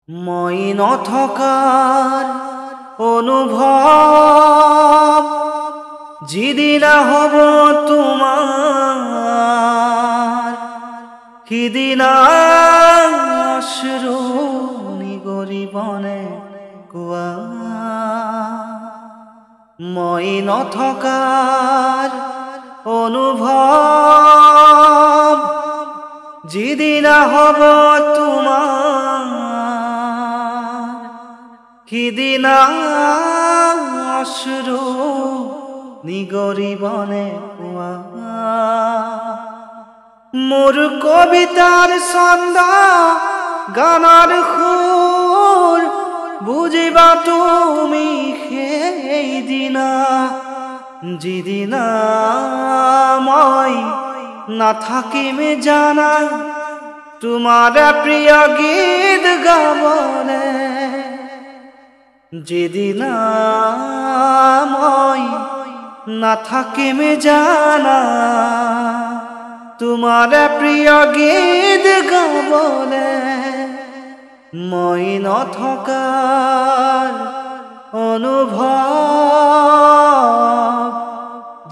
মই নথকাৰ অনুভৱ যিদিনা হ'ব তোমাৰ সিদিনা অশ্ৰু নিগৰিবনে কোৱা মই নথকাৰ অনুভৱ যিদিনা হ'ব তোমাৰ সিদিনা অশ্ৰু নিগৰিবনে কোৱা মোৰ কবিতাৰ ছন্দ গানৰ সুৰ বুজিবা তুমি সেইদিনা যিদিনা মই নাথাকিম জানা তোমাৰ প্ৰিয় গীত গাবলে যেদিনা মই নাথাকিম জানা তোমাৰ প্ৰিয় গীত গাবলে মই নথকাৰ অনুভৱ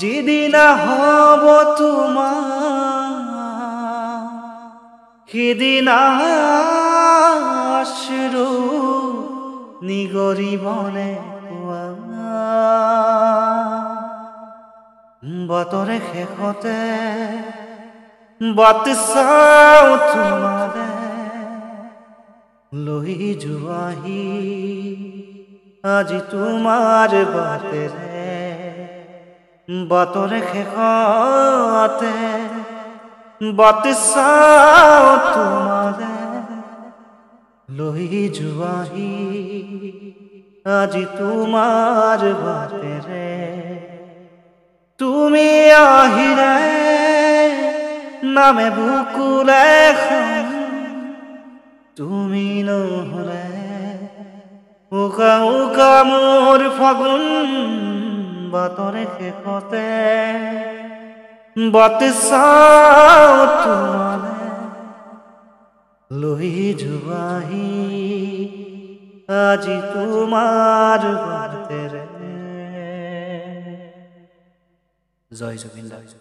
যিদিনা হ'ব তোমাৰ সিদিনা অশ্ৰু নিগৰিবনে কোৱা বতৰে শেষতে বাট চাওঁ তোমালে লৈ যোৱাহি আজি তোমাৰ বাটেৰে বতৰে শেষতে বাট চাওঁ তোমালে লৈ যোৱাহি আজি তোমাৰ বাটেৰে তুমি আহিলে নামে বুকুলে তুমি নহলে উকা উকা মোৰ ফাগুন বাতৰে শেষতে বাট চাওঁ তোমালে লৈ যোৱাহি আজি তোমাৰ বাটেৰে জয় জুবিন দা।